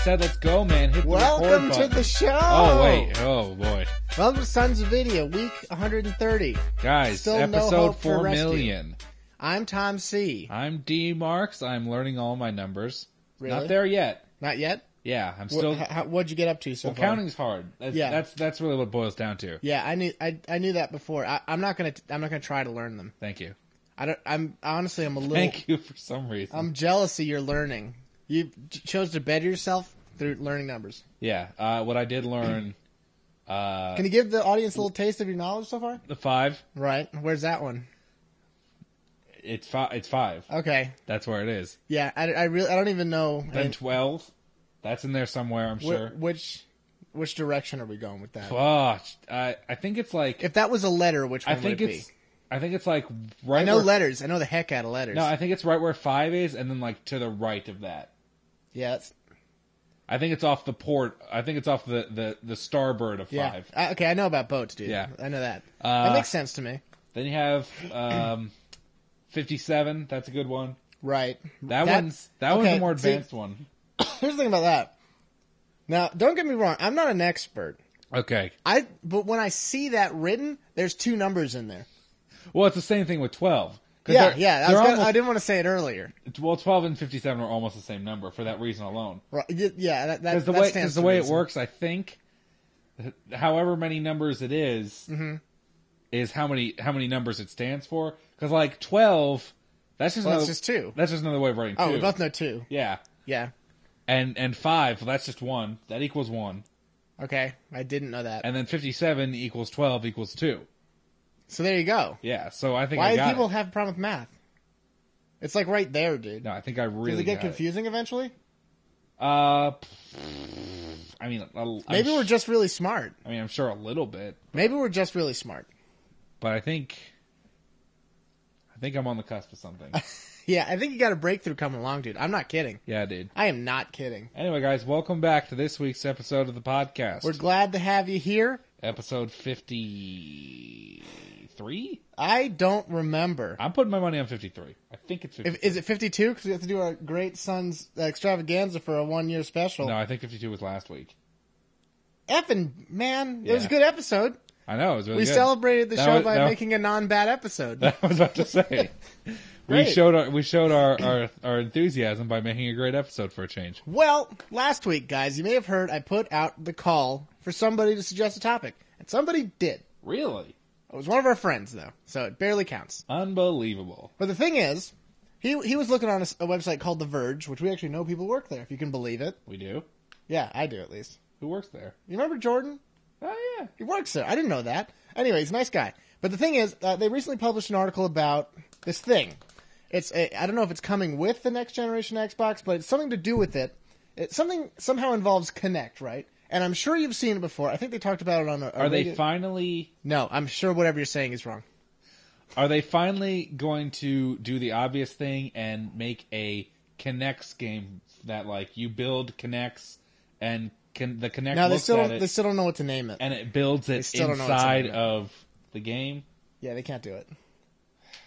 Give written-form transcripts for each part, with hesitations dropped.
said let's go, man. Hit the record Welcome button. to the show. Oh, wait. Oh, boy. Welcome to Sons of Vidya, week 130. Guys, Still no episode hope for 4 rescue. million. I'm Tom C. I'm D. Marks. I'm learning all my numbers. Really? Not there yet. Not yet? Yeah, I'm still... What'd you get up to so far? Counting's hard. That's really what it boils down to. Yeah, I knew that before. I'm not gonna try to learn them. Thank you. I'm honestly a little... Thank you for some reason. I'm jealous of your learning. You chose to better yourself through learning numbers. Yeah, what I did learn... Can you give the audience a little taste of your knowledge so far? The 5. Right. Where's that one? It's 5. Okay. That's where it is. Yeah, I don't even know. Then 12. That's in there somewhere, I'm sure. Which direction are we going with that? Oh, I think it's like... If that was a letter, which one would it be? I think it's like right. I know letters. I know the heck out of letters. No, I think it's right where 5 is, and then like to the right of that. Yeah. I think it's off the port. I think it's off the starboard of 5. Okay, I know about boats, dude. Yeah. I know that. That makes sense to me. Then you have 57. That's a good one. Right. That one's a more advanced one. Here's the thing about that. Now, don't get me wrong. I'm not an expert. Okay. But when I see that written, there's 2 numbers in there. Well, it's the same thing with 12. Yeah. I didn't want to say it earlier. Well, 12 and 57 are almost the same number for that reason alone. Right. Yeah. Because the way it works, I think, however many numbers it is how many numbers it stands for. Because like 12, that's just 2. That's just another way of writing 2. Oh, we both know 2. Yeah. Yeah. And 5, well, that's just 1. That equals 1. Okay, I didn't know that. And then 57 equals 12 equals 2. So there you go. Yeah, so I think Why I got do people it. have a problem with math? It's like right there, dude. No, I think I really Does it get got confusing eventually? I mean... Maybe we're just really smart. I mean, I'm sure a little bit. Maybe we're just really smart. But I think I'm on the cusp of something. Yeah, I think you got a breakthrough coming along, dude. I'm not kidding. Yeah, dude. I am not kidding. Anyway, guys, welcome back to this week's episode of the podcast. We're glad to have you here. Episode 53? I don't remember. I'm putting my money on 53. I think it's 53. Is it 52? Because we have to do our Great Sons extravaganza for a 1-year special. No, I think 52 was last week. Effing, man. Yeah. It was a good episode. I know, it was really We good. celebrated the show by making a non-bad episode. I was about to say. we showed our enthusiasm by making a great episode for a change. Well, last week, guys, you may have heard I put out the call for somebody to suggest a topic. And somebody did. Really? It was one of our friends, though, so it barely counts. Unbelievable. But the thing is, he was looking on a website called The Verge, which we actually know people work there, if you can believe it. We do? Yeah, I do, at least. Who works there? You remember Jordan? Oh, yeah. He works there. I didn't know that. Anyway, he's a nice guy. But the thing is, they recently published an article about this thing. I don't know if it's coming with the next generation Xbox, but it's something to do with it. It's something somehow involves Kinect, right? And I'm sure you've seen it before. I think they talked about it on a Are they finally... No, I'm sure whatever you're saying is wrong. Are they finally going to do the obvious thing and make a Kinects game that, like, you build Kinects and the Kinect looks at it... they still don't know what to name it. And it builds it inside of the game? Yeah, they can't do it.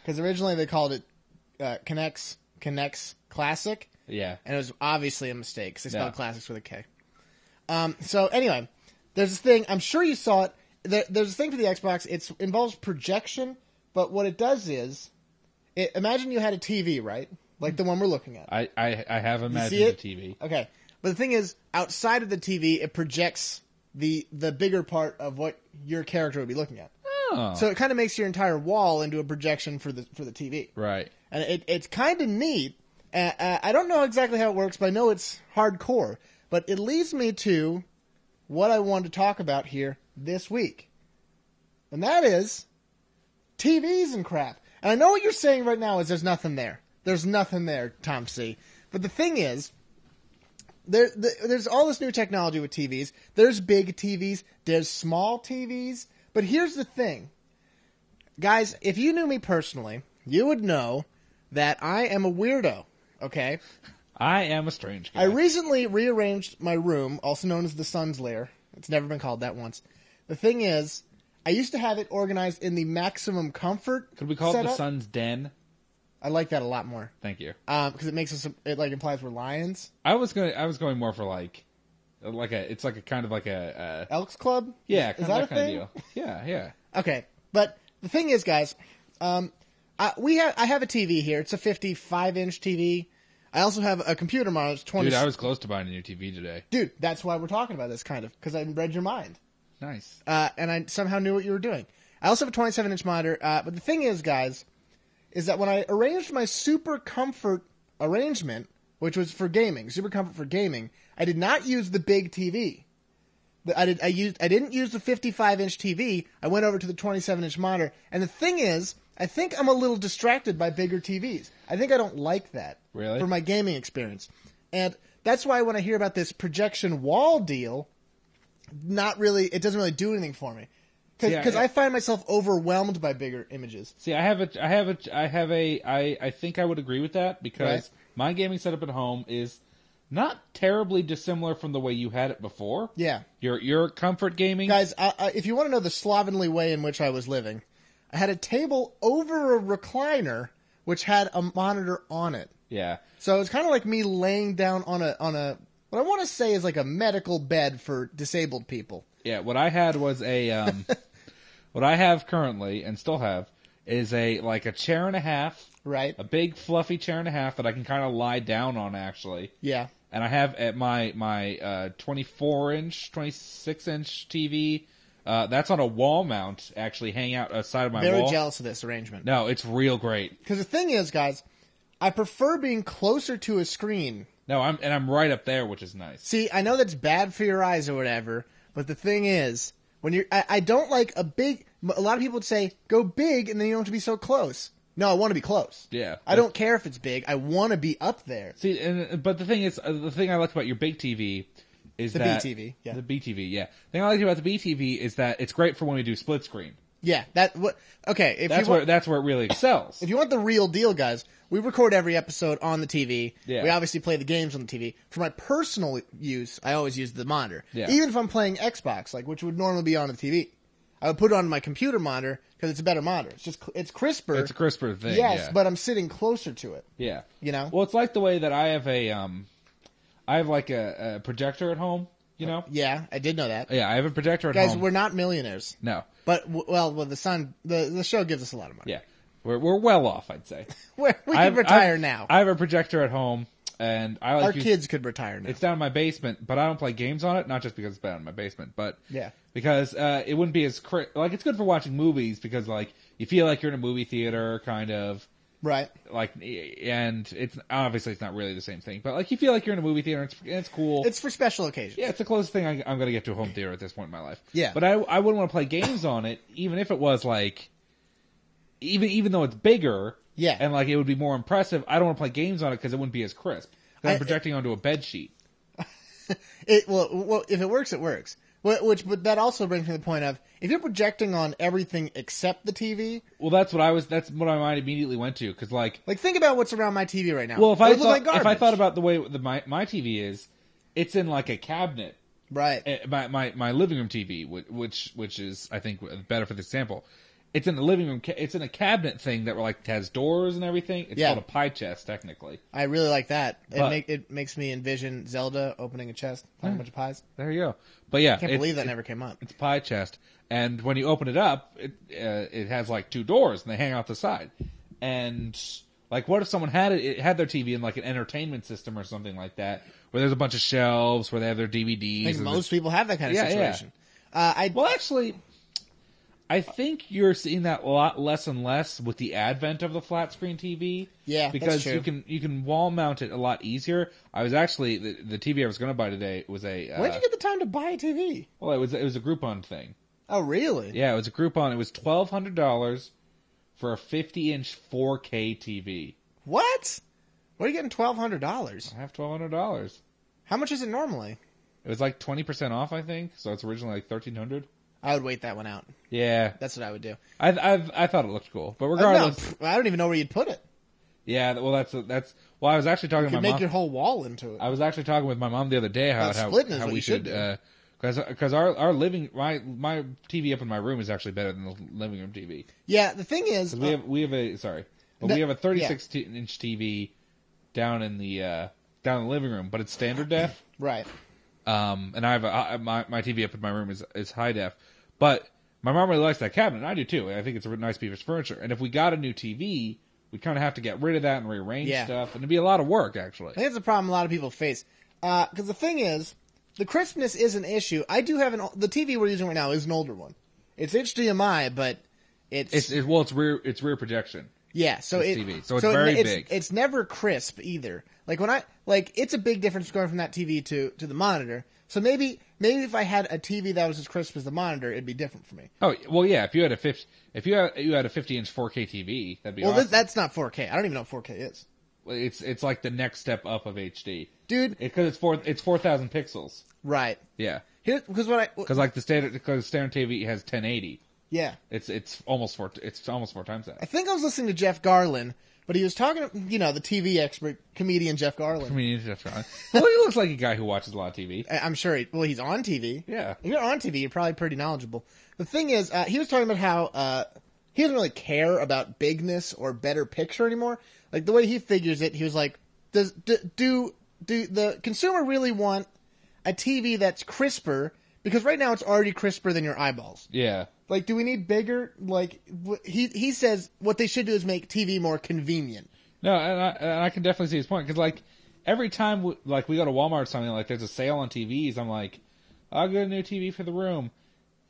Because originally they called it Kinects Classic. Yeah. And it was obviously a mistake because they spelled Classics with a K. So anyway, there's this thing. I'm sure you saw it. There's this thing for the Xbox. It involves projection, but what it does is, imagine you had a TV, right? Like the one we're looking at. I have imagined a TV. Okay. But the thing is, outside of the TV, it projects the bigger part of what your character would be looking at. Oh. So it kind of makes your entire wall into a projection for the TV. Right. And it's kind of neat. I don't know exactly how it works, but I know it's hardcore. But it leads me to what I wanted to talk about here this week. And that is TVs and crap. And I know what you're saying right now is there's nothing there. There's nothing there, Tom C. But the thing is, there's all this new technology with TVs. There's big TVs. There's small TVs. But here's the thing. Guys, if you knew me personally, you would know that I am a weirdo. Okay? I am a strange guy. I recently rearranged my room, also known as the Sun's Lair. It's never been called that once. The thing is, I used to have it organized in the maximum comfort. Could we call setup. it the Sun's Den? I like that a lot more. Thank you. Because it makes us, it like implies we're lions. I was going more for like It's like a kind of like a Elks Club. Yeah, is that a kind thing? of deal. Yeah. Okay, but the thing is, guys, I have a TV here. It's a 55-inch TV. I also have a computer monitor. It's 20. Dude, I was close to buying a new TV today. Dude, that's why we're talking about this, kind of, because I read your mind. Nice. And I somehow knew what you were doing. I also have a 27-inch monitor. But the thing is, guys, is that when I arranged my Super Comfort arrangement, which was for gaming, Super Comfort for gaming, I did not use the big TV. I didn't use the 55-inch TV. I went over to the 27-inch monitor. And the thing is, I think I'm a little distracted by bigger TVs. I think I don't like that. Really? For my gaming experience. And that's why when I hear about this projection wall deal, it doesn't really do anything for me. Because I find myself overwhelmed by bigger images. See, I think I would agree with that, because my gaming setup at home is not terribly dissimilar from the way you had it before. Yeah. Your comfort gaming. Guys, if you want to know the slovenly way in which I was living, I had a table over a recliner which had a monitor on it. Yeah. So it's kind of like me laying down on a what I want to say is like a medical bed for disabled people. Yeah, what I had was a what I have currently and still have is a chair and a half. Right. A big fluffy chair and a half that I can kind of lie down on, actually. Yeah. And I have at my 24-inch, 26-inch TV. That's on a wall mount, actually, hanging out outside of my wall. Very jealous of this arrangement. No, it's real great. Because the thing is, guys, I prefer being closer to a screen. No, I'm right up there, which is nice. See, I know that's bad for your eyes or whatever, but the thing is, when I don't like a lot of people would say, go big and then you don't have to be so close. No, I want to be close. Yeah. I don't care if it's big. I want to be up there. See, but the thing is, the thing I like about your big TV is the that... BTV, yeah. The BTV, yeah. The thing I like about the BTV is that it's great for when we do split screen. Yeah, okay. That's where it really excels. If you want the real deal, guys, we record every episode on the TV. Yeah. We obviously play the games on the TV. For my personal use, I always use the monitor. Yeah. Even if I'm playing Xbox, which would normally be on the TV. I would put it on my computer monitor because it's a better monitor. It's crisper. It's a crisper thing. Yes, yeah. but I'm sitting closer to it. Yeah. You know? Well, it's like the way that I have a projector at home, you know? Yeah, I did know that. Yeah, I have a projector at home. Guys, we're not millionaires. No. But, the show gives us a lot of money. Yeah. We're well off, I'd say. we can retire now. I have a projector at home, and our kids could retire now. It's down in my basement, but I don't play games on it, not just because it's down in my basement, but yeah, because it wouldn't be as... it's good for watching movies, because, you feel like you're in a movie theater, kind of... Right. And it's obviously it's not really the same thing, but you feel like you're in a movie theater and it's cool. It's for special occasions. Yeah, it's the closest thing I'm going to get to a home theater at this point in my life. Yeah. But I wouldn't want to play games on it, even if it was even though it's bigger. Yeah. And it would be more impressive. I don't want to play games on it because it wouldn't be as crisp. I'm projecting onto a bed sheet. Well, if it works, it works. But that also brings me to the point of, if you're projecting on everything except the TV... Well, that's what my mind immediately went to, because think about what's around my TV right now. Well, if I thought about the way my TV is, it's in a cabinet. Right. My living room TV, which is, I think, better for this sample. It's in the living room. It's in a cabinet thing that has doors and everything. It's called a pie chest, technically. I really like that. It makes me envision Zelda opening a chest, finding a bunch of pies. There you go. But yeah, I can't believe that never came up. It's a pie chest, and when you open it up, it has 2 doors, and they hang out the side. And what if someone had their TV in an entertainment system or something like that, where there's a bunch of shelves where they have their DVDs? I think most people have that kind of situation. Yeah. Well, actually, I think you're seeing that a lot less and less with the advent of the flat screen TV. Yeah, because that's true. you can wall mount it a lot easier. I was actually the TV I was going to buy today was a. Where'd you get the time to buy a TV? Well, it was a Groupon thing. Oh, really? Yeah, it was a Groupon. It was $1,200 for a 50-inch 4K TV. What? Where are you getting $1,200? I have $1,200. How much is it normally? It was 20% off, I think. So it's originally $1,300. I would wait that one out. Yeah, that's what I would do. I thought it looked cool, but regardless, I don't even know where you'd put it. Yeah, well, that's. Well, I was actually talking. You could with my make mom. your whole wall into it. I was actually talking with my mom the other day how we should because our living my TV up in my room is actually better than the living room TV. Yeah, the thing is, we have a 36-inch TV down in the living room, but it's standard def. Right. And I have my TV up in my room is high def, but my mom really likes that cabinet, and I do too. I think it's a nice piece of furniture. And if we got a new TV, we'd kind of have to get rid of that and rearrange stuff, and it'd be a lot of work, actually. I think it's a problem a lot of people face. Because the thing is, the crispness is an issue. I do have the TV we're using right now is an older one. It's HDMI, but it's rear projection. Yeah, so TV. So it's very big. It's never crisp either. It's a big difference going from that TV to the monitor. So maybe if I had a TV that was as crisp as the monitor, it'd be different for me. Oh well, yeah. If you had a 50-inch 4K TV, that'd be awesome. Well, that's not 4K. I don't even know what 4K is. It's like the next step up of HD, dude. Because it's 4,000 pixels. Right. Yeah. Because the standard TV has 1080. Yeah. It's almost 4 times that. I think I was listening to Jeff Garlin, but he was talking to, the TV expert, comedian Jeff Garlin. Well, he looks like a guy who watches a lot of TV. I'm sure he's on TV. Yeah. If you're on TV, you're probably pretty knowledgeable. The thing is, he was talking about how he doesn't really care about bigness or better picture anymore. Like, the way he figures it, he was like, do the consumer really want a TV that's crisper? Because right now it's already crisper than your eyeballs. Yeah. Like, do we need bigger? Like, he says what they should do is make TV more convenient. No, and I can definitely see his point. Because, like, every time we go to Walmart or something, like, there's a sale on TVs, I'm like, I'll get a new TV for the room.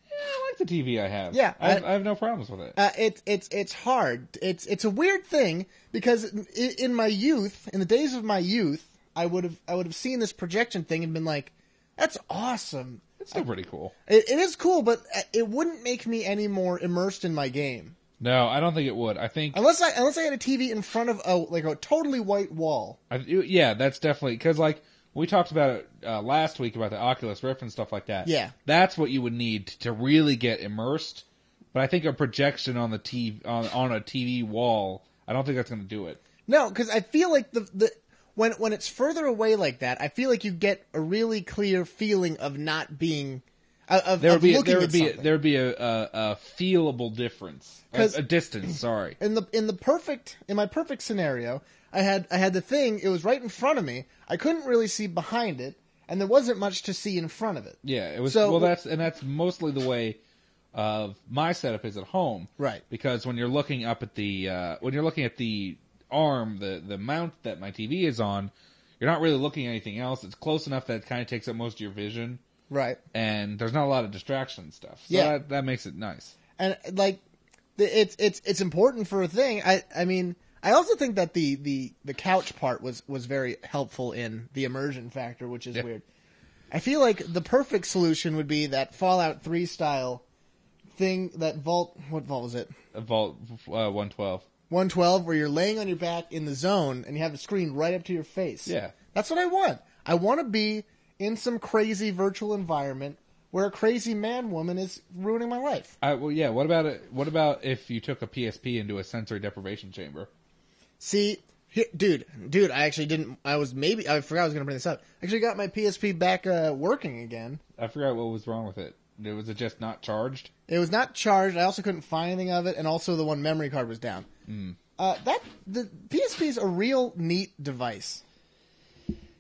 Yeah, I like the TV I have. Yeah. I have no problems with it. It's hard. It's a weird thing, because in my youth, in the days of my youth, I would have seen this projection thing and been like, that's awesome. It's still pretty cool. It is cool, but it wouldn't make me any more immersed in my game. No, I don't think it would. I think unless I had a TV in front of a totally white wall. Yeah, that's definitely because we talked about it last week about the Oculus Rift and stuff like that. Yeah, that's what you would need to really get immersed. But I think a projection on the TV on a TV wall, I don't think that's going to do it. No, because I feel like when it's further away like that, I feel like you get a really clear feeling of not being there would be a feelable difference, a distance. Sorry. In my perfect scenario, I had the thing. It was right in front of me. I couldn't really see behind it, and there wasn't much to see in front of it. Yeah, it was. So, that's mostly the way of my setup is at home, right? Because when you're looking up at the arm, the mount that my TV is on, you're not really looking at anything else. It's close enough that it kind of takes up most of your vision. Right. And there's not a lot of distraction stuff. So yeah. That makes it nice. And like it's important for a thing. I mean, I also think that the couch part was very helpful in the immersion factor, which is weird. I feel like the perfect solution would be that Fallout 3 style thing, that Vault, what Vault was it? Vault 112. 112, where you're laying on your back in the zone and you have the screen right up to your face. Yeah. That's what I want. I want to be in some crazy virtual environment where a crazy man-woman is ruining my life. Well, yeah. What about if you took a PSP into a sensory deprivation chamber? See, dude, I actually didn't. I forgot I was going to bring this up. I actually got my PSP back working again. I forgot what was wrong with it. Was it just not charged? It was not charged. I also couldn't find anything of it, and also the one memory card was down. The PSP is a real neat device.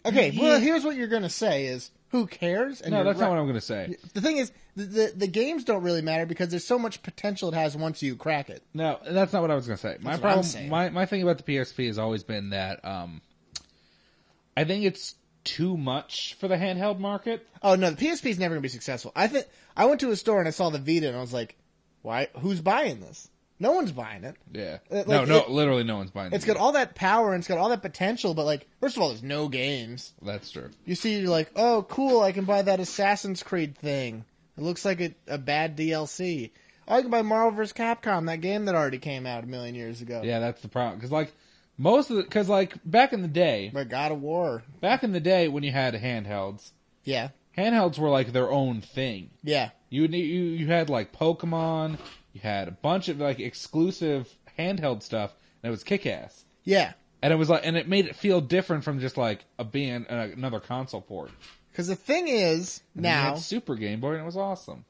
Okay, well, here's what you're going to say is, who cares? And no, that's not what I'm going to say. The thing is, the games don't really matter because there's so much potential it has once you crack it. No, that's not what I was going to say. My thing about the PSP has always been that I think it's too much for the handheld market. Oh, no, the PSP is never going to be successful. I went to a store and I saw the Vita and I was like, why? Who's buying this? No one's buying it. Yeah. Literally no one's buying it. It's got all that power and it's got all that potential, but, like, first of all, there's no games. That's true. You're like, oh, cool, I can buy that Assassin's Creed thing. It looks like a bad DLC. Oh, I can buy Marvel vs. Capcom, that game that already came out a million years ago. Yeah, that's the problem. Because, back in the day... But God of War. Back in the day when you had handhelds... Yeah. Handhelds were, like, their own thing. Yeah. You had, like, Pokemon... You had a bunch of like exclusive handheld stuff, and it was kick-ass. Yeah, and it was like, and it made it feel different from just like being another console port. Because the thing is, now Super Game Boy, and it was awesome,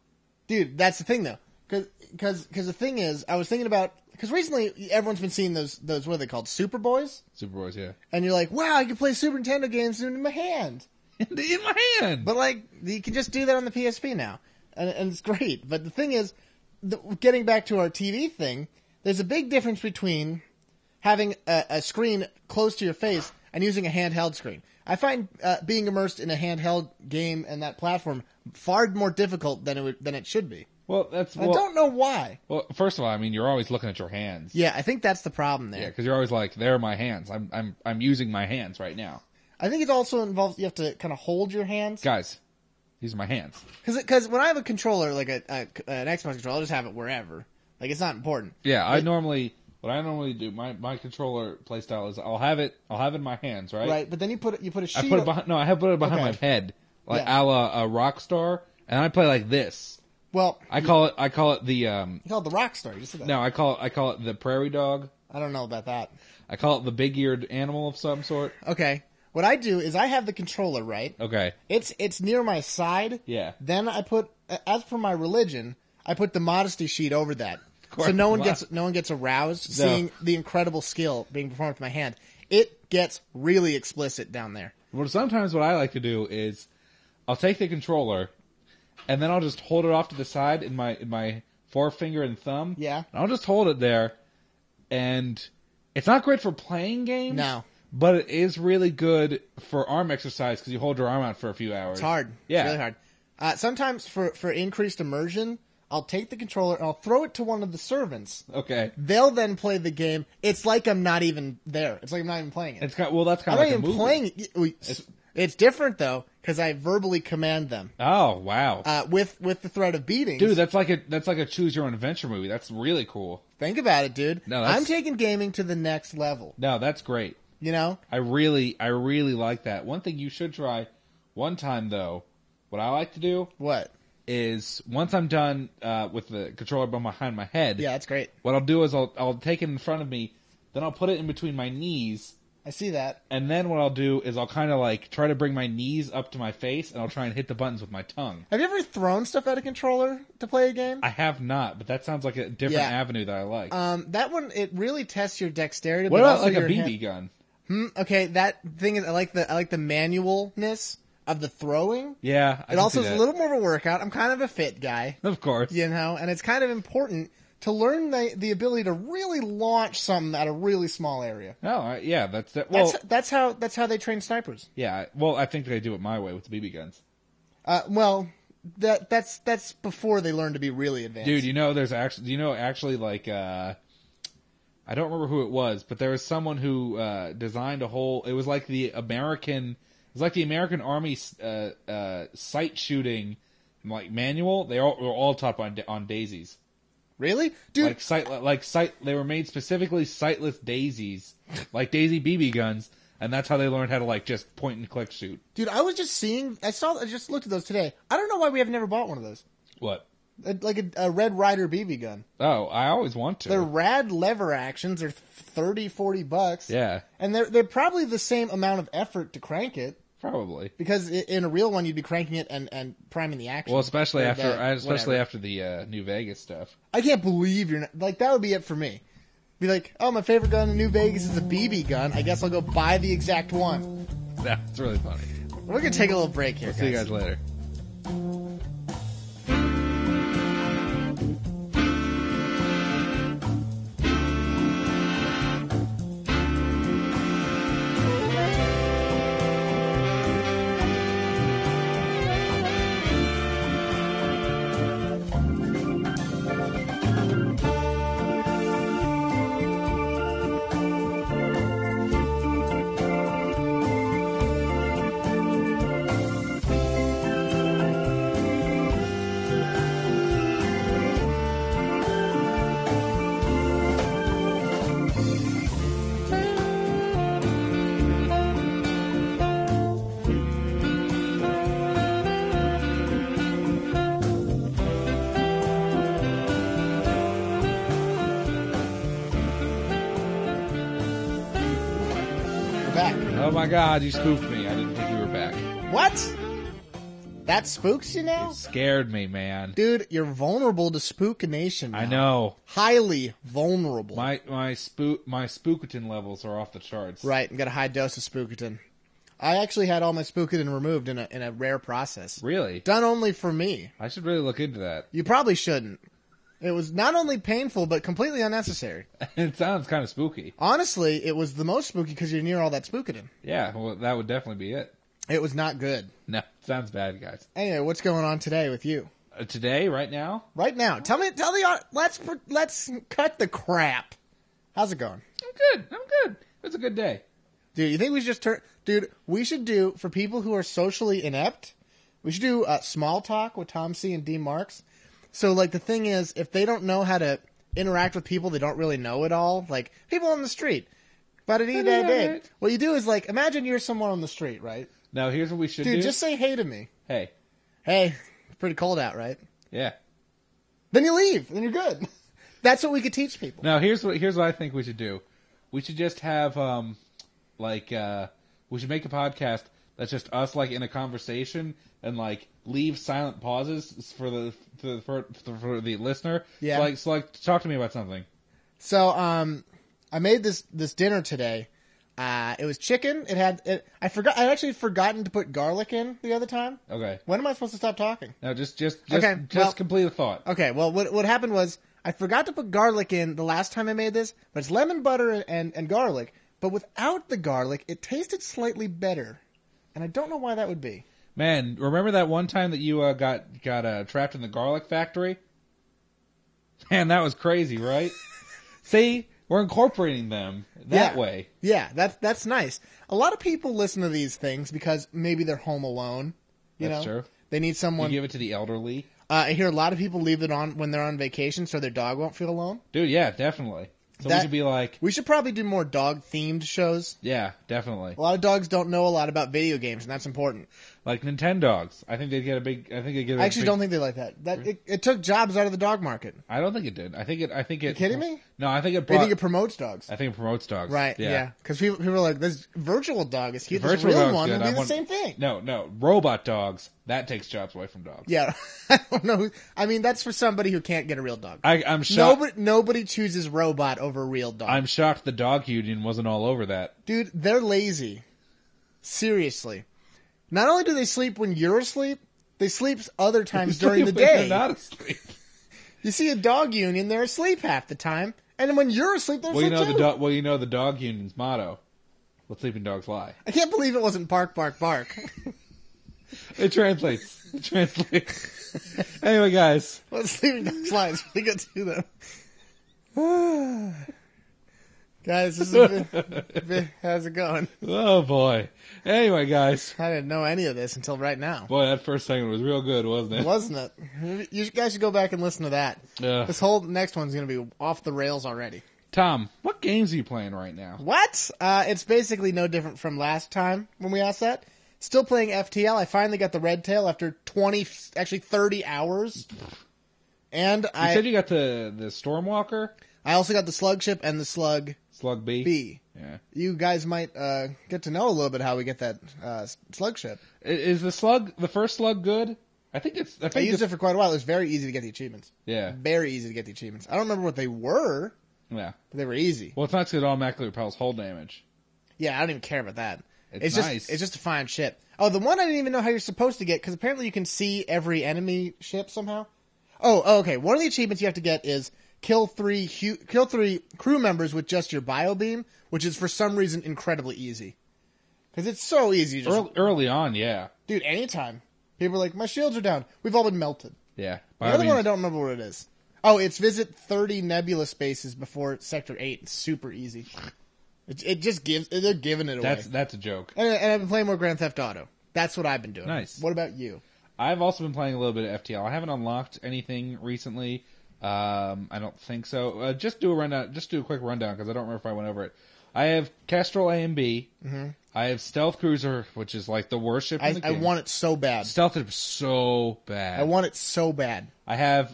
dude. That's the thing, though. Because the thing is, I was thinking about because recently everyone's been seeing those what are they called, Super Boys? Super Boys, yeah. And you're like, wow, I can play Super Nintendo games in my hand. in my hand. But like, you can just do that on the PSP now, and it's great. But the thing is, getting back to our TV thing, there's a big difference between having a screen close to your face and using a handheld screen. I find being immersed in a handheld game and that platform far more difficult than it should be. Well, I don't know why. Well, first of all, I mean, you're always looking at your hands. Yeah, I think that's the problem there. Yeah, because you're always like, "There are my hands. I'm using my hands right now." I think it also involves you have to kind of hold your hands. Guys, these are my hands. Because when I have a controller, like an Xbox controller, I'll just have it wherever. Like, it's not important. Yeah, what I normally do, my controller playstyle is I'll have it in my hands, right? Right, but then you put a sheet. I put it behind my head, like a la a Rockstar, and I play like this. Well, I call it the you call it the Rockstar. You just said that. No, I call it the prairie dog. I don't know about that. I call it the big-eared animal of some sort. Okay. What I do is I have the controller, right? Okay. It's near my side. Yeah. I put, as per my religion, I put the modesty sheet over that. So no one gets aroused seeing the incredible skill being performed with my hand. It gets really explicit down there. Well, sometimes what I like to do is I'll take the controller and then I'll just hold it off to the side in my forefinger and thumb. Yeah. And I'll just hold it there, and it's not great for playing games. No. But it is really good for arm exercise because you hold your arm out for a few hours. It's hard. Yeah. It's really hard. Sometimes for increased immersion, I'll take the controller and I'll throw it to one of the servants. Okay. They'll then play the game. It's like I'm not even there. It's like I'm not even playing it. That's kind of like a movie. I'm not even playing it. It's different though because I verbally command them. Oh wow! With the threat of beatings, dude. That's like a choose your own adventure movie. That's really cool. Think about it, dude. No, I'm taking gaming to the next level. No, that's great. You know, I really like that. One thing you should try one time though. What I like to do is once I'm done with the controller behind my head. Yeah, that's great. What I'll do is I'll take it in front of me, then I'll put it in between my knees. I see that. And then what I'll do is I'll kind of like try to bring my knees up to my face, and I'll try and hit the buttons with my tongue. Have you ever thrown stuff at a controller to play a game? I have not, but that sounds like a different avenue that I like. That one, it really tests your dexterity. What about like a BB gun? Okay, that thing is, I like the manualness of the throwing. Yeah, it also is a little more of a workout. I'm kind of a fit guy, of course, you know, and it's kind of important to learn the ability to really launch something at a really small area. Oh, yeah, that's how they train snipers. Yeah, well, I think they do it my way with the BB guns. Well, that's before they learn to be really advanced. Dude, there's actually like I don't remember who it was, but there was someone who designed a whole. It was like the American Army sight shooting like manual. They were all taught on daisies. Really, dude? They were made specifically sightless daisies, like daisy BB guns, and that's how they learned how to like just point and click shoot. Dude, I just looked at those today. I don't know why we have never bought one of those. What? Like a Red Ryder BB gun. Oh, I always want to. They're rad lever actions. They're $30-$40. Yeah, and they're probably the same amount of effort to crank it. Probably. Because in a real one, you'd be cranking it and priming the action. Well, especially after the New Vegas stuff. I can't believe you're not... Like, that would be it for me. Be like, oh, my favorite gun in New Vegas is a BB gun. I guess I'll go buy the exact one. That's really funny. We're going to take a little break here, guys. See you guys later. Oh my god, you spooked me. I didn't think you were back. What? That spooks you now? It scared me, man. Dude, you're vulnerable to Spookination now. I know. Highly vulnerable. My Spookatin levels are off the charts. Right, and got a high dose of Spookatin. I actually had all my Spookadin removed in a rare process. Really? Done only for me. I should really look into that. You probably shouldn't. It was not only painful, but completely unnecessary. It sounds kind of spooky. Honestly, it was the most spooky because you're near all that Spookadin. Yeah, well, that would definitely be it. It was not good. No, sounds bad, guys. Anyway, what's going on today with you? Today, right now? Right now. Tell the let's cut the crap. How's it going? I'm good. It's a good day. Dude, you think we should just Dude, we should do, for people who are socially inept, we should do small talk with Tom C. and D. Marks. So, like, the thing is, if they don't know how to interact with people they don't really know at all, like, people on the street, what you do is, like, imagine you're someone on the street, right? Now, here's what we should do. Dude, just say hey to me. Hey. Hey, it's pretty cold out, right? Yeah. Then you leave. Then you're good. That's what we could teach people. Now, here's what I think we should do. We should just have, we should make a podcast that's just us, like, in a conversation and, like, leave silent pauses for the listener. Yeah. So, talk to me about something. So, I made this dinner today. It was chicken. I actually had forgotten to put garlic in the other time. Okay. When am I supposed to stop talking? No, just Okay, complete the thought. Okay, well, what happened was I forgot to put garlic in the last time I made this, but it's lemon butter and garlic. But without the garlic, it tasted slightly better. And I don't know why that would be. Man, remember that one time that you got trapped in the garlic factory? Man, that was crazy, right? See? We're incorporating them that way. Yeah, that's nice. A lot of people listen to these things because maybe they're home alone. That's true. They need someone. You give it to the elderly. I hear a lot of people leave it on when they're on vacation so their dog won't feel alone. Dude, yeah, definitely. So we should be like... We should probably do more dog-themed shows. Yeah, definitely. A lot of dogs don't know a lot about video games, and that's important. Like Nintendogs. I think they'd get a big... I actually don't think they like that. It took jobs out of the dog market. I don't think it did. I think it... You kidding me? No, I think it brought... You think it promotes dogs? I think it promotes dogs. Right, yeah. Because people are like, this virtual dog is cute. This real one would be the same thing. No. Robot dogs, that takes jobs away from dogs. Yeah. I don't know. I mean, that's for somebody who can't get a real dog. I'm shocked. Nobody chooses robot over real dog. I'm shocked the dog union wasn't all over that. Dude, they're lazy. Seriously. Not only do they sleep when you're asleep, they sleep other times during the day. They're not asleep. You see a dog union, they're asleep half the time. And when you're asleep, they're asleep too. The dog union's motto. Let sleeping dogs lie. I can't believe it wasn't bark, bark, bark. It translates. Anyway, guys. Let sleeping dogs lie. It's really good to them. Guys, this is how's it going? Oh, boy. Anyway, guys. I didn't know any of this until right now. Boy, that first segment was real good, wasn't it? Wasn't it? You guys should go back and listen to that. This whole next one's going to be off the rails already. Tom, what games are you playing right now? What? It's basically no different from last time when we asked that. Still playing FTL. I finally got the Red Tail after 30 hours. And you said you got the Stormwalker? I also got the Slug Ship and the Slug B. Yeah. You guys might get to know a little bit how we get that Slug Ship. Is the first Slug good? I used it for quite a while. It was very easy to get the achievements. Yeah. Very easy to get the achievements. I don't remember what they were. Yeah. But they were easy. Well, it's not because it automatically repels hull damage. Yeah, I don't even care about that. It's nice. It's just to find ship. Oh, the one I didn't even know how you're supposed to get, because apparently you can see every enemy ship somehow. Oh, okay. One of the achievements you have to get is kill three crew members with just your bio beam, which is for some reason incredibly easy. Because it's so easy. Early on, yeah. Dude, anytime. People are like, my shields are down. We've all been melted. Yeah. The other one, I don't remember what it is. Oh, it's visit 30 nebula spaces before Sector 8. It's super easy. It just gives... They're giving it away. That's a joke. And I've been playing more Grand Theft Auto. That's what I've been doing. Nice. What about you? I've also been playing a little bit of FTL. I haven't unlocked anything recently. I don't think so. Just do a quick rundown, because I don't remember if I went over it. I have Kestrel A and B. Mm-hmm. I have Stealth Cruiser, which is like the worst ship in the game. I want it so bad. Stealth is so bad. I want it so bad. I have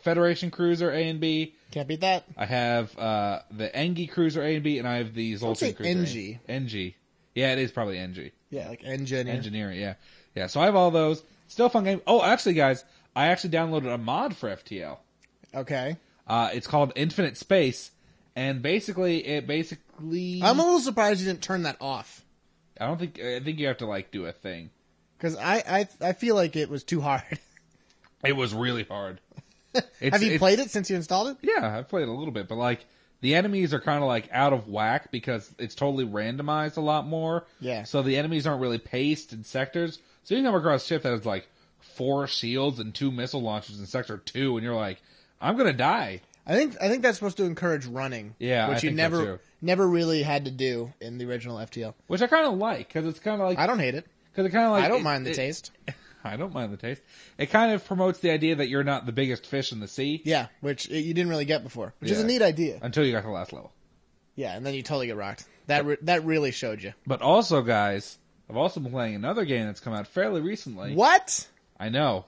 Federation Cruiser A and B. Can't beat that. I have the Engi Cruiser A and B, and I have the Zoltan Cruiser. Engi. Engi. Yeah, it is probably Engi. Yeah, like engineer. Engineering, yeah. Yeah, so I have all those. Still a fun game. Oh, actually, guys, I actually downloaded a mod for FTL. Okay. It's called Infinite Space, and basically... I'm a little surprised you didn't turn that off. I think you have to like do a thing. Because I feel like it was too hard. It was really hard. Have you played it since you installed it? Yeah, I've played it a little bit, but like the enemies are kind of like out of whack because it's totally randomized a lot more. Yeah. So the enemies aren't really paced in sectors. So you come across a ship that has like 4 shields and 2 missile launchers in sector 2, and you're like, I'm gonna die. I think that's supposed to encourage running. Yeah, which you never really had to do in the original FTL. Which I kind of like because it's kind of like I don't hate it because it kind of like I don't mind the taste. I don't mind the taste. It kind of promotes the idea that you're not the biggest fish in the sea. Yeah, which you didn't really get before, which is a neat idea. Until you got to the last level. Yeah, and then you totally get rocked. That really showed you. But also, guys, I've also been playing another game that's come out fairly recently. What? I know.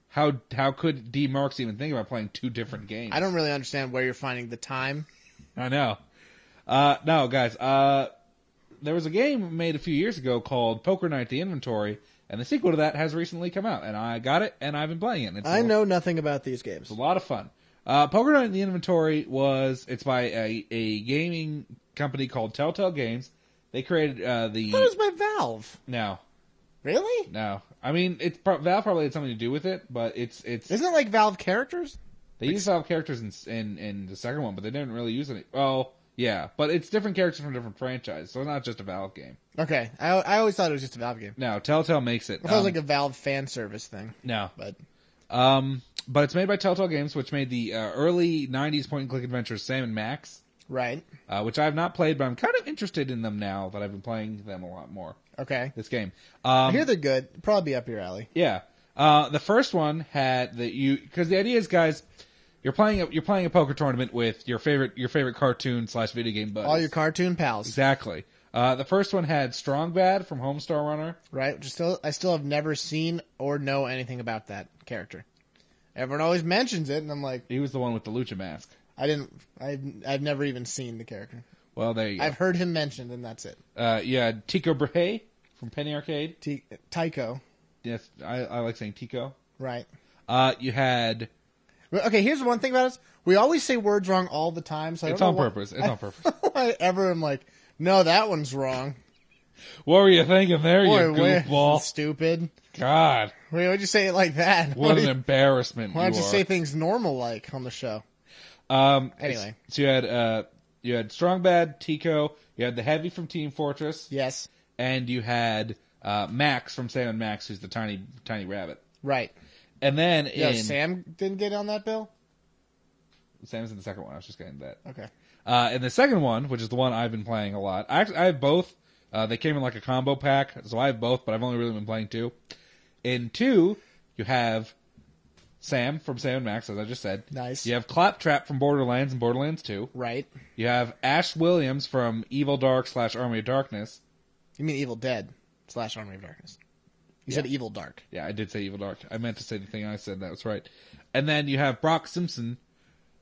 How could D. Marks even think about playing 2 different games? I don't really understand where you're finding the time. I know. No, guys. There was a game made a few years ago called Poker Night: The Inventory, and the sequel to that has recently come out, and I got it, and I've been playing it. I know nothing about these games. It's a lot of fun. Poker Night: The Inventory it's by a gaming company called Telltale Games. They created the... That was by Valve. No. Really? No. I mean, Valve probably had something to do with it, but it's... Isn't it like Valve characters? They used Valve characters in the second one, but they didn't really use any... Well, yeah, but it's different characters from different franchises, so it's not just a Valve game. Okay. I always thought it was just a Valve game. No, Telltale makes it. I thought it was like a Valve fan service thing. No. But it's made by Telltale Games, which made the early 90s point-and-click adventures Sam and Max. Right. Which I have not played, but I'm kind of interested in them now that I've been playing them a lot more. Okay. This game. I hear they're good. Probably up your alley. Yeah. The first one had because the idea is, guys, you're playing a poker tournament with your favorite cartoon / video game buddies. All your cartoon pals. Exactly. The first one had Strong Bad from Homestar Runner. Right. I still have never seen or know anything about that character. Everyone always mentions it, and I'm like, he was the one with the lucha mask. I've never even seen the character. Well, there you go. I've heard him mentioned, and that's it. You had Tico Brahe from Penny Arcade. Tycho. Yes, I like saying Tico. Right. You had... Okay, here's one thing about us. We always say words wrong all the time. So it's on purpose. It's on purpose. I ever am like, no, that one's wrong. What were you thinking there, you goofball? Stupid. God. Why'd you say it like that? What an embarrassment. Why don't you say things normal like on the show? Anyway. So you had Strong Bad, Tico, you had the Heavy from Team Fortress. Yes. And you had Max from Sam and Max, who's the tiny rabbit. Right. And then Sam didn't get on that bill? Sam's in the second one. I was just getting that. Okay. And the second one, which is the one I've been playing a lot. I have both. They came in like a combo pack, so I have both, but I've only really been playing 2. In 2, you have Sam from Sam and Max, as I just said. Nice. You have Claptrap from Borderlands and Borderlands 2. Right. You have Ash Williams from Evil Dark / Army of Darkness. You mean Evil Dead / Army of Darkness. You said Evil Dark. Yeah, I did say Evil Dark. I meant to say the thing I said. That was right. And then you have Brock Simpson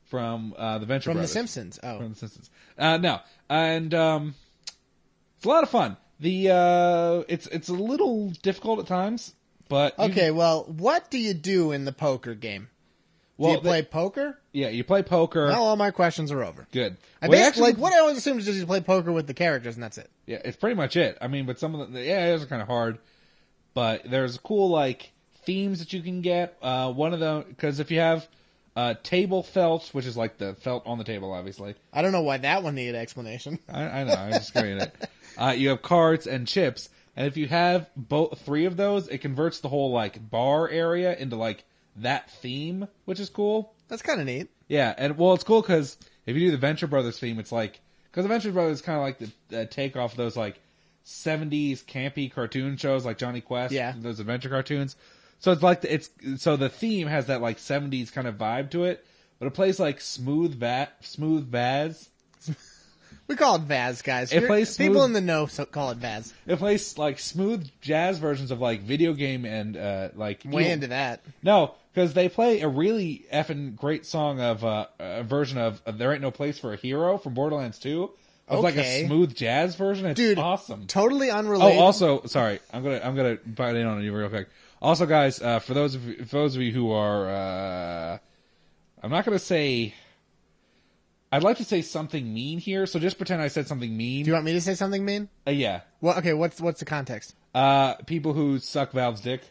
from the Venture Brothers. From The Simpsons. Oh. From The Simpsons. No. And it's a lot of fun. It's a little difficult at times, but... Okay, well, what do you do in the poker game? Do you play poker? Yeah, you play poker. Well, all my questions are over. Good. What I always assume is just you play poker with the characters, and that's it. Yeah, it's pretty much it. I mean, but some of those are kind of hard. But there's cool, themes that you can get. One of them, because if you have table felt, which is like the felt on the table, obviously. I don't know why that one needed explanation. I know, I'm just getting it. You have cards and chips, and if you have 3 of those, it converts the whole, bar area into, that theme, which is cool. That's kind of neat. Yeah, and, well, it's cool because if you do the Venture Brothers theme, it's because the Venture Brothers is kind of like the takeoff of those, 70s campy cartoon shows like Johnny Quest, those adventure cartoons. So it's so the theme has that 70s kind of vibe to it, but it plays Smooth Vaz. We call it Vaz, guys. People in the know call it Vaz. It plays smooth jazz versions of video game and way into that. No, because they play a really effing great song of a version of "There Ain't No Place for a Hero" from Borderlands 2. It's like a smooth jazz version. It's awesome. Totally unrelated. Oh, also, sorry, I'm gonna bite in on you real quick. Also, guys, for those of you who are, I'm not gonna say I'd like to say something mean here, so just pretend I said something mean. Do you want me to say something mean? Yeah. Well, okay, what's the context? People who suck Valve's dick.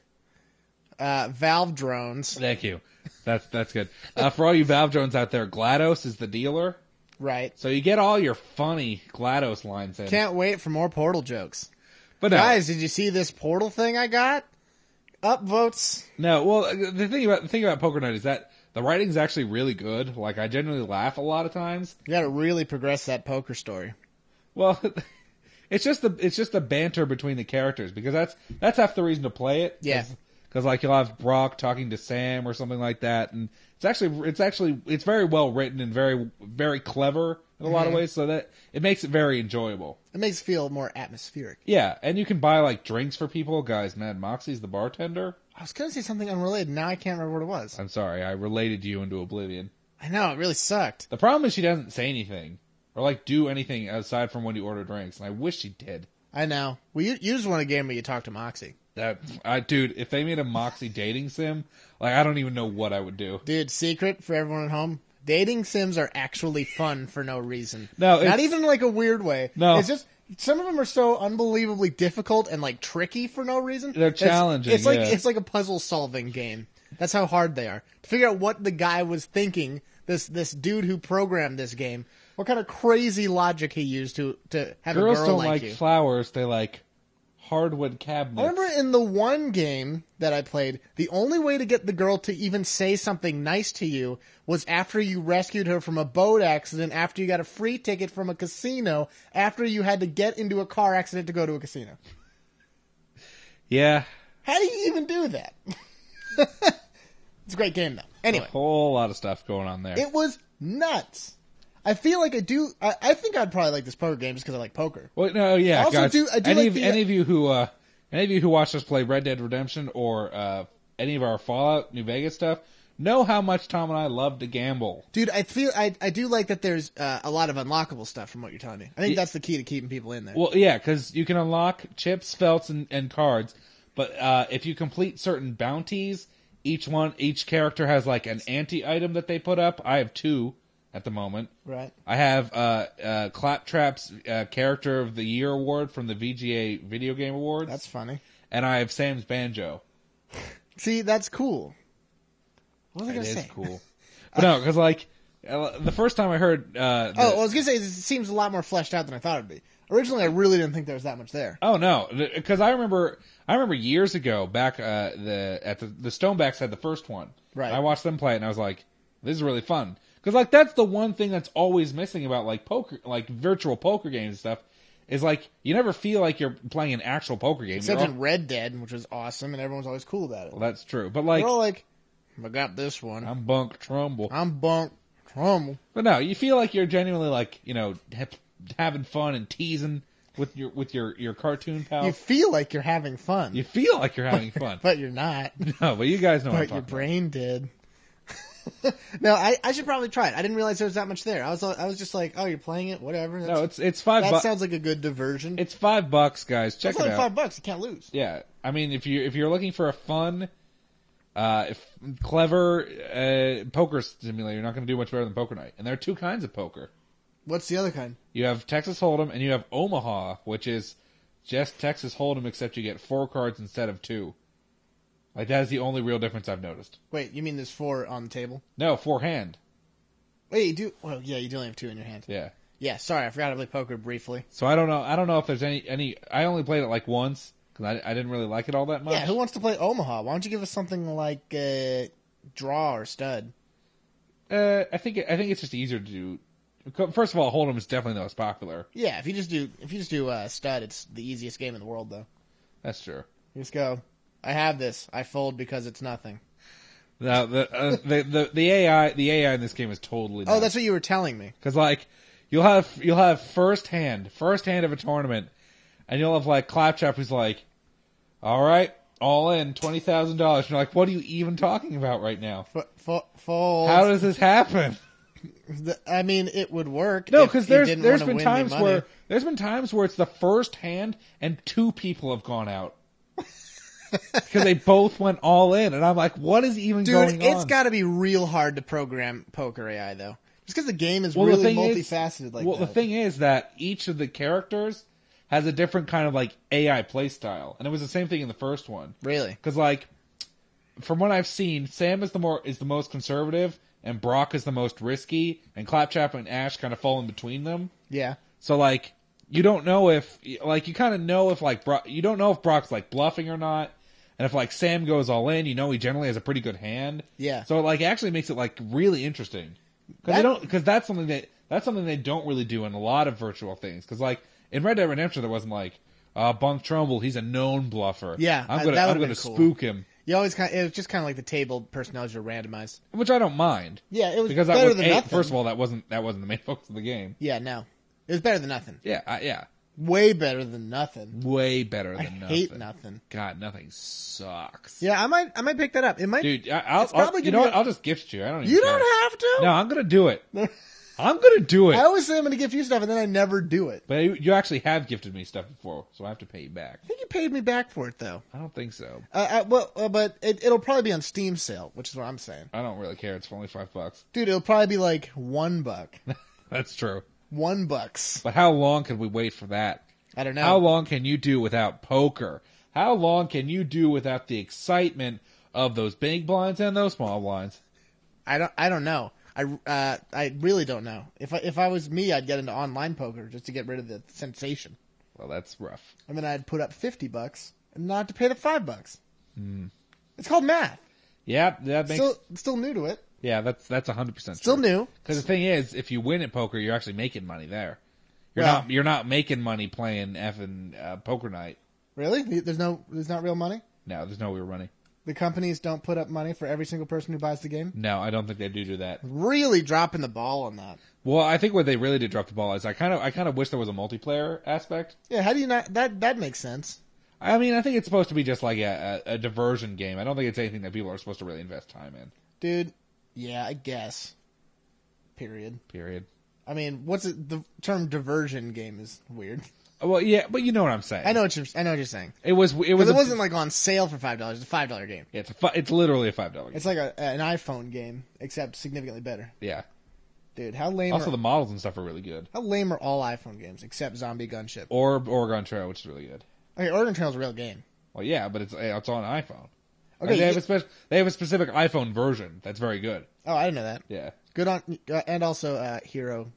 Valve drones. Thank you. That's good. For all you Valve drones out there, GLaDOS is the dealer. Right. So you get all your funny GLaDOS lines in. Can't wait for more Portal jokes. But no. Guys, did you see this Portal thing I got? Upvotes. No, well, the thing about Poker Night is that the writing's actually really good. Like, I genuinely laugh a lot of times. You gotta really progress that poker story. Well, it's just the banter between the characters, because that's half the reason to play it. Yeah. Because like you'll have Brock talking to Sam or something like that, and it's very well written and very, very clever in a lot of ways, so that it makes it very enjoyable. It makes it feel more atmospheric. Yeah, and you can buy like drinks for people. Guys, Mad Moxie's the bartender. I was gonna say something unrelated. Now I can't remember what it was. I'm sorry, I related you into oblivion. I know, it really sucked. The problem is she doesn't say anything or like do anything aside from when you order drinks, and I wish she did. I know. Well, you just want a game where you talk to Moxie. Dude, if they made a Moxie dating sim, like I don't even know what I would do. Dude, secret for everyone at home: dating sims are actually fun for no reason. No, not even like a weird way. No, it's just some of them are so unbelievably difficult and like tricky for no reason. They're challenging. It's like a puzzle solving game. That's how hard they are to figure out what the guy was thinking. This dude who programmed this game, what kind of crazy logic he used to have Girls a girl don't like like you. Flowers; they like hardwood cabinets. I remember in the one game that I played, the only way to get the girl to even say something nice to you was after you rescued her from a boat accident, after you got a free ticket from a casino, after you had to get into a car accident to go to a casino. Yeah. How do you even do that? It's a great game, though. Anyway. A whole lot of stuff going on there. It was nuts. I feel like I think I'd probably like this poker game just because I like poker. Well, no, yeah, I also guys. do Any of you who watch us play Red Dead Redemption or any of our Fallout New Vegas stuff know how much Tom and I love to gamble. Dude, I do like that there's a lot of unlockable stuff from what you're telling me. I think that's the key to keeping people in there. Well, yeah, because you can unlock chips, felts, and cards, but if you complete certain bounties, each character has like an anti-item that they put up. I have 2 at the moment. Right. I have Claptrap's Character of the Year award from the VGA Video Game Awards. That's funny. And I have Sam's Banjo. See, that's cool. What was I going to say? It is cool. But no, because like the first time I heard... I was going to say, it seems a lot more fleshed out than I thought it would be. Originally, I really didn't think there was that much there. Oh no, because I remember years ago back the Stonebacks had the first one. Right. I watched them play it and I was like, this is really fun. Because like that's the one thing that's always missing about like poker, like virtual poker games and stuff, is like you never feel like you're playing an actual poker game. Except in Red Dead, which was awesome, and everyone's always cool about it. Well, that's true, but like they're all like, I got this one. I'm Bunk Trumbull. But no, you feel like you're genuinely like having fun and teasing with your cartoon pals. You feel like you're having fun. You feel like you're having fun, but you're not. No, but you guys know. But your brain did. No, I should probably try it. I didn't realize there was that much there. I was just like, oh, you're playing it, whatever. No, it's $5. That sounds like a good diversion. It's $5, guys. Check it out. $5. You can't lose. Yeah, I mean, if you're looking for a fun, clever poker simulator, you're not going to do much better than Poker Night. And there are 2 kinds of poker. What's the other kind? You have Texas Hold'em and you have Omaha, which is just Texas Hold'em, except you get 4 cards instead of 2. Like, that is the only real difference I've noticed. Wait, you mean there's 4 on the table? No, 4 hand. Wait, you do? Well, yeah, you do only have 2 in your hand. Yeah. Yeah, sorry, I forgot to play poker briefly. So I don't know if there's any. I only played it like once because I didn't really like it all that much. Yeah, who wants to play Omaha? Why don't you give us something like draw or stud? I think it's just easier to do. First of all, Hold'em is definitely the most popular. Yeah, if you just do stud, it's the easiest game in the world, though. That's true. You just go. I have this. I fold because it's nothing. No, the AI in this game is totally nuts. Oh, that's what you were telling me. Because like you'll have first hand of a tournament, and you'll have like Claptrap who's like, all right, all in $20,000. You're like, what are you even talking about right now? Fold. How does this happen? I mean, it would work. No, because there's been times where it's the first hand and 2 people have gone out. Because they both went all in, and I'm like, what is even going on? Dude, it's got to be real hard to program poker AI, though. Just because the game is really multifaceted like that. Well, the thing is that each of the characters has a different kind of, like, AI playstyle. And it was the same thing in the first one. Really? Because, like, from what I've seen, Sam is the most conservative, and Brock is the most risky, and Claptrap and Ash kind of fall in between them. Yeah. So, like, you don't know if, like, you kind of know if, like, you don't know if Brock's, like, bluffing or not. And if, like, Sam goes all in, you know he generally has a pretty good hand. Yeah. So, like, it actually makes it, like, really interesting. Because that's something they don't really do in a lot of virtual things. Because, like, in Red Dead Redemption, there wasn't like, Bunk Trumbull, he's a known bluffer. Yeah, I'm gonna spook him. You always it was just kind of like the table personalities are randomized, which I don't mind. Yeah, it was because better than nothing. First of all, that wasn't the main focus of the game. Yeah, no, it was better than nothing. Yeah. Way better than nothing. Way better than nothing. I hate nothing. God, nothing sucks. Yeah, I might pick that up. It might, dude. I'll just gift you. I don't. You don't have to. No, I'm gonna do it. I'm gonna do it. I always say I'm gonna gift you stuff, and then I never do it. But you actually have gifted me stuff before, so I have to pay you back. I think you paid me back for it, though. I don't think so. But it'll probably be on Steam sale, which is what I'm saying. I don't really care. It's only $5. Dude, it'll probably be like $1. That's true. $1. But how long can we wait for that? I don't know. How long can you do without poker? How long can you do without the excitement of those big blinds and those small blinds? I don't know. I really don't know. If I was me, I'd get into online poker just to get rid of the sensation. Well, that's rough. And then I'd put up $50 and not have to pay the $5. It's called math. Yeah, that makes still new to it. Yeah, that's 100% still new. Because the thing is, if you win at poker, you're actually making money there. You're not making money playing effing poker night. Really? There's not real money? No, there's no real money. The companies don't put up money for every single person who buys the game? No, I don't think they do that. Really dropping the ball on that. Well, I think what they really did drop the ball is I kind of wish there was a multiplayer aspect. Yeah, how do you not? That makes sense. I mean, I think it's supposed to be just like a diversion game. I don't think it's anything that people are supposed to really invest time in. Dude, yeah, I guess. Period. I mean, the term diversion game is weird. Well, yeah, but you know what I'm saying. I know what you're saying. It wasn't like on sale for $5. It's a $5 game. Yeah, it's literally a $5 game. It's like an iPhone game, except significantly better. Yeah. Dude, how lame Also, the models and stuff are really good. How lame are all iPhone games, except Zombie Gunship? Or Oregon Trail, which is really good. Okay, Oregon Trail's a real game. Well, yeah, but it's on iPhone. Okay, they have a specific iPhone version that's very good. Oh, I didn't know that. Yeah. Good on... and also, Hero...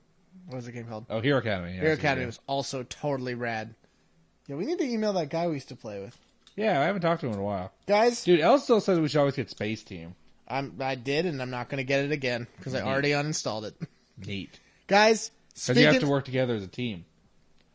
What was the game called? Oh, Hero Academy. Hero Academy was also totally rad. Yeah, we need to email that guy we used to play with. Yeah, I haven't talked to him in a while. Guys... Dude, Els still says we should always get Space Team. I did, and I'm not going to get it again, because I already uninstalled it. Neat. Guys, because you have to work together as a team.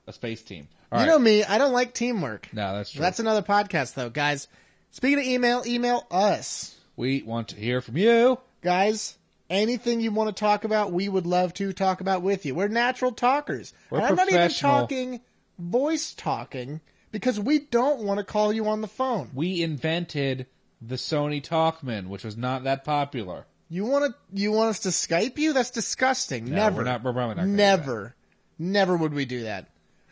A space team. All right. You know me, I don't like teamwork. No, that's true. That's another podcast, though. Guys, speaking of email us. We want to hear from you. Guys, anything you want to talk about, we would love to talk about with you. We're natural talkers. We're and I'm not even talking voice talking, because we don't want to call you on the phone. We invented the Sony Talkman, which was not that popular. You want us to Skype you? That's disgusting. No, Never. We're probably not gonna Never. do that. Never would we do that.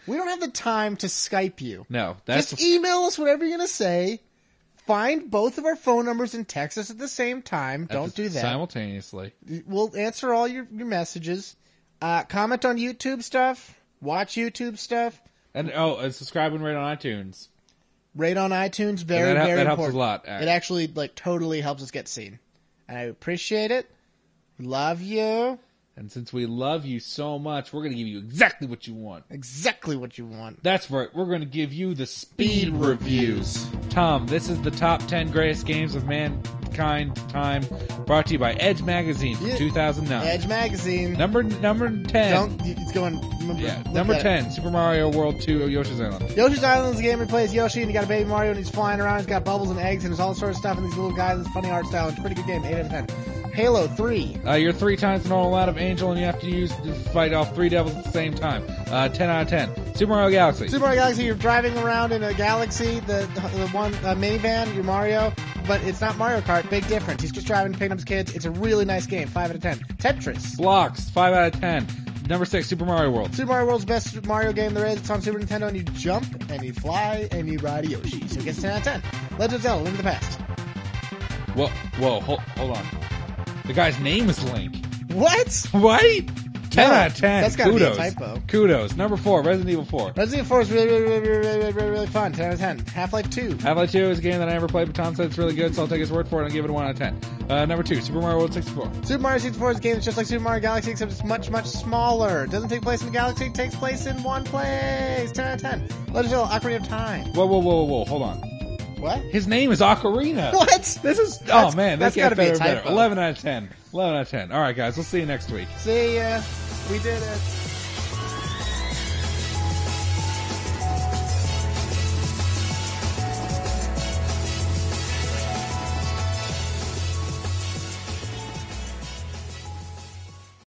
We don't have the time to Skype you. No. Just email us whatever you're going to say. Find both of our phone numbers and text us at the same time. Don't do that. Simultaneously. We'll answer all your messages. Comment on YouTube stuff. Watch YouTube stuff. And subscribe and rate on iTunes. Rate on iTunes. Very, very important. That helps us a lot. It actually totally helps us get seen. And I appreciate it. Love you. And since we love you so much, we're going to give you exactly what you want. Exactly what you want. That's right. We're going to give you the speed reviews. Tom, this is the top 10 greatest games of mankind time, brought to you by Edge Magazine from 2009. Edge Magazine. Number 10. It's going... Yeah, number 10, Super Mario World 2 Yoshi's Island. Yoshi's Island is a game where you play as Yoshi, and you got a baby Mario, and he's flying around. He's got bubbles and eggs, and there's all sorts of stuff, and these little guys, and it's funny art style. It's a pretty good game. 8 out of 10. Halo 3. You're 3 times the normal amount of Angel, and you have to fight off 3 devils at the same time. 10 out of 10. Super Mario Galaxy. Super Mario Galaxy, you're driving around in a galaxy, the one minivan, you're Mario, but it's not Mario Kart. Big difference. He's just driving, picking up his kids. It's a really nice game. 5 out of 10. Tetris. Blocks. 5 out of 10. Number 6, Super Mario World. Super Mario World's best Mario game there is. It's on Super Nintendo, and you jump, and you fly, and you ride a Yoshi. So it gets 10 out of 10. Legend of Zelda, Link to the Past. Whoa, hold on. The guy's name is Link. What? Right? 10 No, out of 10. that's gotta be a Kudos. typo. Kudos. Number 4, Resident Evil 4. Resident Evil 4 is really fun. 10 out of 10. Half-Life 2. Half-Life 2 is a game that I never played, but Tom said it's really good, so I'll take his word for it and give it a 1 out of 10. Number 2, Super Mario World 64. Super Mario 64 is a game that's just like Super Mario Galaxy, except it's much, much smaller. It doesn't take place in the galaxy, it takes place in one place. 10 out of 10. Legend of Zelda Ocarina of Time. Whoa. Hold on. What? His name is Ocarina. What? This is... Oh, man. That's gets gotta be better a and better. typo. 11 out of 10. 11 out of 10. All right, guys. We'll see you next week. See ya. We did it.